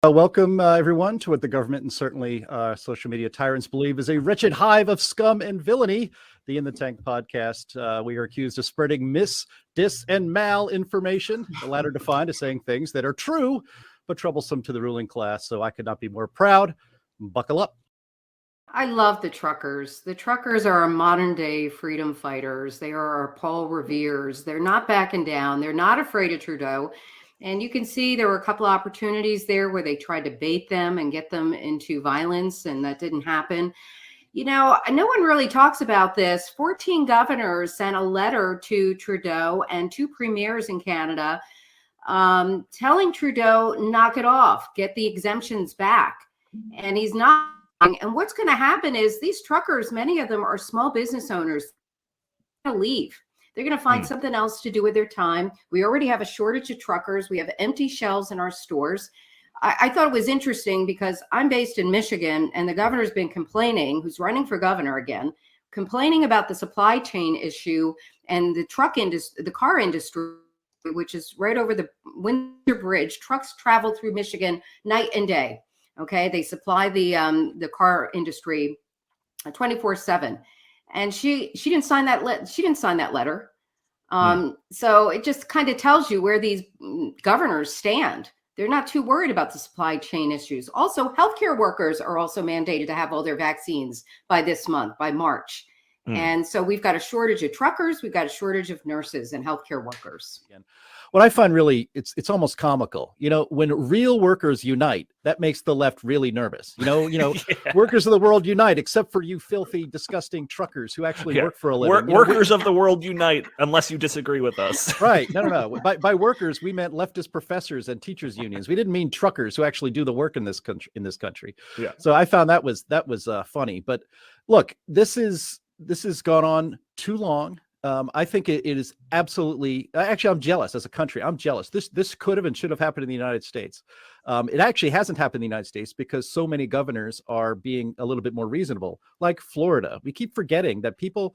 Welcome, everyone, to what the government and certainly social media tyrants believe is a wretched hive of scum and villainy. The In the Tank podcast. We are accused of spreading dis, and malinformation, the latter defined as saying things that are true but troublesome to the ruling class. So I could not be more proud. Buckle up. I love the truckers. The truckers are our modern day freedom fighters. They are our Paul Reveres. They're not backing down. They're not afraid of Trudeau. And you can see there were a couple of opportunities there where they tried to bait them and get them into violence, and that didn't happen. You know, no one really talks about this. 14 governors sent a letter to Trudeau and two premiers in Canada telling Trudeau, knock it off, get the exemptions back. And he's not. And what's going to happen is these truckers, many of them are small business owners, going to leave. They're going to find something else to do with their time. We already have a shortage of truckers. We have empty shelves in our stores. I thought it was interesting because I'm based in Michigan, and the governor's been complaining, who's running for governor again, complaining about the supply chain issue and the truck industry, the car industry, which is right over the Windsor Bridge. Trucks travel through Michigan night and day. Okay, they supply the car industry 24/7. And she didn't sign that. She didn't sign that letter. So it just kind of tells you where these governors stand. They're not too worried about the supply chain issues. Also, healthcare workers are also mandated to have all their vaccines by this month, by March. And so we've got a shortage of truckers. We've got a shortage of nurses and healthcare workers. What I find really, it's almost comical. You know, when real workers unite, that makes the left really nervous. You know, yeah. Workers of the world unite, except for you filthy, disgusting truckers who actually work for a living. Workers of the world unite, unless you disagree with us. Right? No. By workers, we meant leftist professors and teachers unions. We didn't mean truckers who actually do the work in this country. Yeah. So I found that was funny. But look, this has gone on too long. I think it is absolutely. Actually, I'm jealous as a country. I'm jealous. This could have and should have happened in the United States. It actually hasn't happened in the United States because so many governors are being a little bit more reasonable. Like Florida, we keep forgetting that people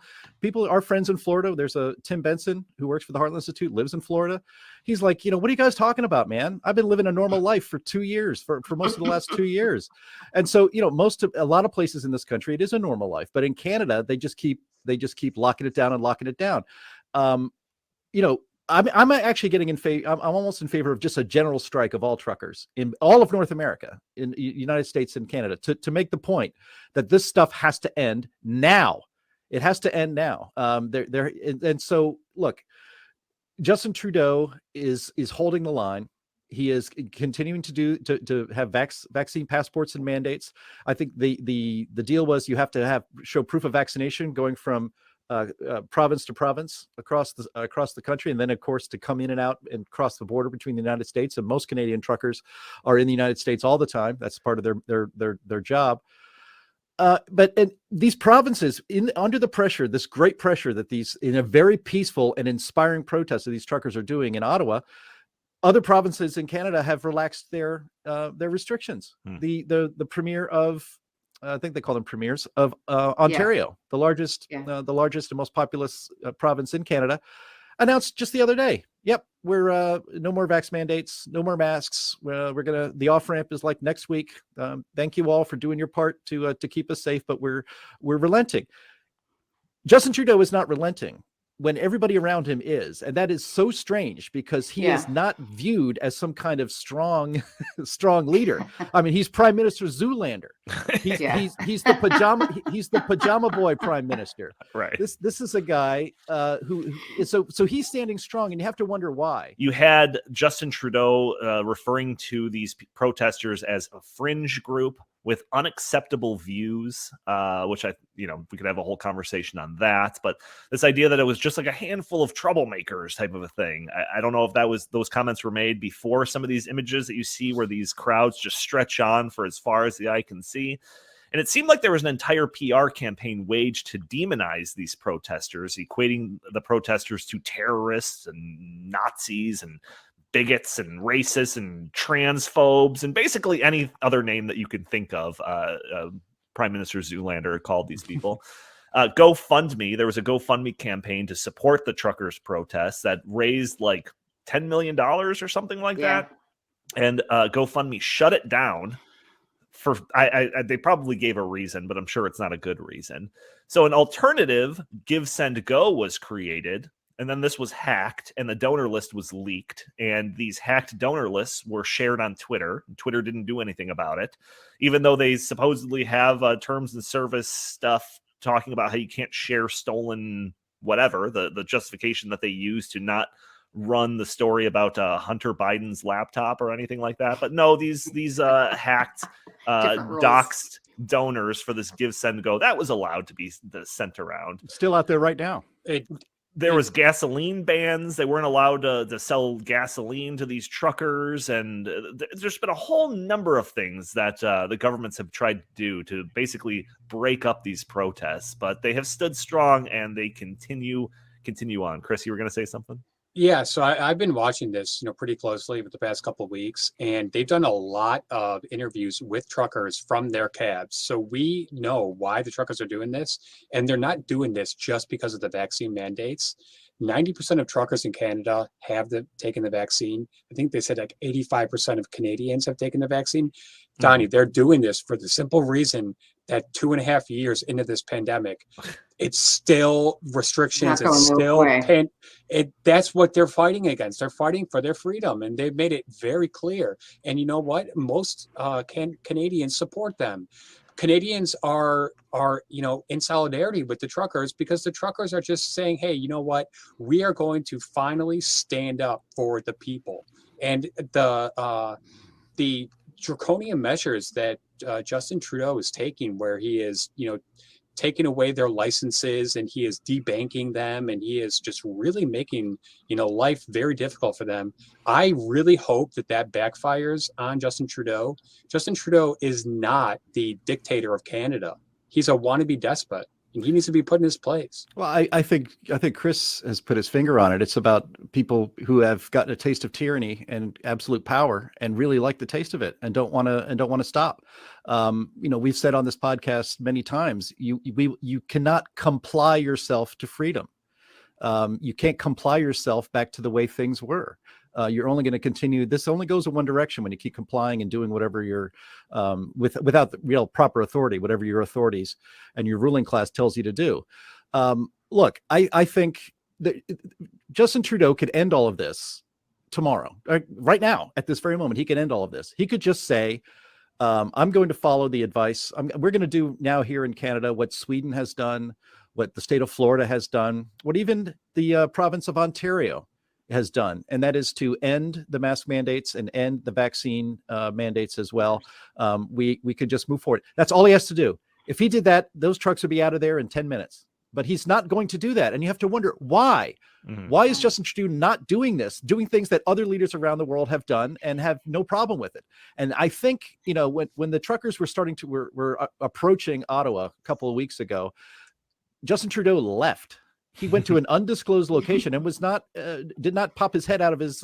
are friends in Florida. There's a Tim Benson who works for the Heartland Institute, lives in Florida. He's like, what are you guys talking about, man? I've been living a normal life for 2 years, for most of the last 2 years. And so, a lot of places in this country, it is a normal life. But in Canada, they just keep locking it down and locking it down. I'm actually getting in favor. I'm almost in favor of just a general strike of all truckers in all of North America, in the United States and Canada, to make the point that this stuff has to end now. It has to end now. And so look, Justin Trudeau is holding the line. He is continuing to have vaccine passports and mandates. I think the deal was you have to show proof of vaccination going from province to province across the country, and then of course to come in and out and cross the border between the United States. And most Canadian truckers are in the United States all the time. That's part of their job. But these provinces, under the pressure, this great pressure that these, in a very peaceful and inspiring protest that these truckers are doing in Ottawa, other provinces in Canada have relaxed their restrictions. The premier of, I think they call them premiers of Ontario, the largest and most populous province in Canada, announced just the other day, yep, we're no more vax mandates, no more masks. The off ramp is like next week. Thank you all for doing your part to keep us safe, but we're relenting. Justin Trudeau is not relenting when everybody around him is, and that is so strange because he is not viewed as some kind of strong leader. I mean, he's Prime Minister Zoolander. He's the Pajama Boy Prime Minister. Right. This is a guy who is so he's standing strong, and you have to wonder why. You had Justin Trudeau referring to these protesters as a fringe group with unacceptable views, which we could have a whole conversation on that. But this idea that it was just like a handful of troublemakers type of a thing. I don't know if those comments were made before some of these images that you see where these crowds just stretch on for as far as the eye can see. And it seemed like there was an entire PR campaign waged to demonize these protesters, equating the protesters to terrorists and Nazis and bigots and racists and transphobes and basically any other name that you can think of. Prime Minister Zoolander called these people. GoFundMe, there was a GoFundMe campaign to support the truckers' protests that raised like $10 million or something like that. and GoFundMe shut it down for they probably gave a reason, but I'm sure it's not a good reason. So an alternative Give Send Go was created, and then this was hacked, and the donor list was leaked, and these hacked donor lists were shared on Twitter. Twitter didn't do anything about it, even though they supposedly have terms and service stuff talking about how you can't share stolen whatever, the justification that they use to not run the story about Hunter Biden's laptop or anything like that. But no, these hacked doxed donors for this Give Send Go, that was allowed to be sent around. It's still out there right now. There was gasoline bans. They weren't allowed to sell gasoline to these truckers. And there's been a whole number of things that the governments have tried to do to basically break up these protests. But they have stood strong, and they continue on. Chris, you were going to say something? Yeah, so I've been watching this, pretty closely with the past couple of weeks, and they've done a lot of interviews with truckers from their cabs. So we know why the truckers are doing this, and they're not doing this just because of the vaccine mandates. 90% of truckers in Canada have taken the vaccine. I think they said like 85% of Canadians have taken the vaccine. Donnie, they're doing this for the simple reason that 2.5 years into this pandemic, it's still restrictions. It's still that's what they're fighting against. They're fighting for their freedom, and they've made it very clear. And you know what? Most Canadians support them. Canadians are in solidarity with the truckers, because the truckers are just saying, hey, you know what? We are going to finally stand up for the people. And the draconian measures that Justin Trudeau is taking, where he is, taking away their licenses, and he is debanking them, and he is just really making, life very difficult for them. I really hope that backfires on Justin Trudeau. Justin Trudeau is not the dictator of Canada. He's a wannabe despot, and he needs to be put in his place. Well, I think Chris has put his finger on it. It's about people who have gotten a taste of tyranny and absolute power, and really like the taste of it, and don't want to stop. We've said on this podcast many times, you cannot comply yourself to freedom. You can't comply yourself back to the way things were. You're only going to continue. This only goes in one direction when you keep complying and doing whatever your without the real proper authority, whatever your authorities and your ruling class tells you to do. Look, I think that Justin Trudeau could end all of this tomorrow, right now, at this very moment. He could end all of this. He could just say, I'm going to follow the advice. We're going to do now here in Canada what Sweden has done, what the state of Florida has done, what even the province of Ontario has done, and that is to end the mask mandates and end the vaccine mandates as well. We could just move forward. That's all he has to do. If he did that, those trucks would be out of there in 10 minutes. But he's not going to do that. And you have to wonder why. Why is Justin Trudeau not doing this, doing things that other leaders around the world have done and have no problem with it? And I think, when the truckers were approaching Ottawa a couple of weeks ago, Justin Trudeau left. He went to an undisclosed location and did not pop his head out of his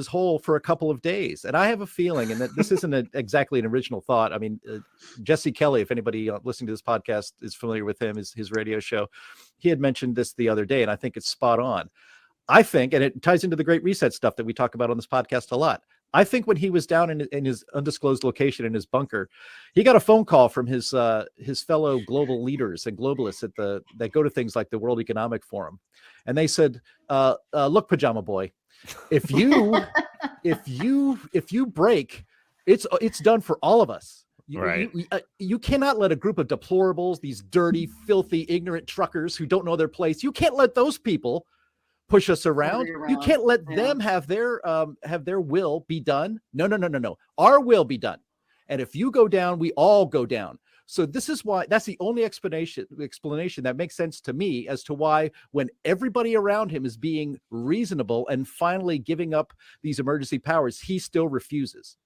hole for a couple of days. And I have a feeling, and that this isn't exactly an original thought. I mean, Jesse Kelly, if anybody listening to this podcast is familiar with him, his radio show, he had mentioned this the other day, and I think it's spot on. I think, and it ties into the Great Reset stuff that we talk about on this podcast a lot. I think when he was down in his undisclosed location in his bunker, he got a phone call from his fellow global leaders and globalists that go to things like the World Economic Forum, and they said, "Look, Pajama Boy, if you break, it's done for all of us. You cannot let a group of deplorables, these dirty, filthy, ignorant truckers who don't know their place. You can't let those people push us around. You can't let them have their will be done. No. Our will be done. And if you go down, we all go down. So this is why, that's the only explanation that makes sense to me as to why, when everybody around him is being reasonable and finally giving up these emergency powers, he still refuses.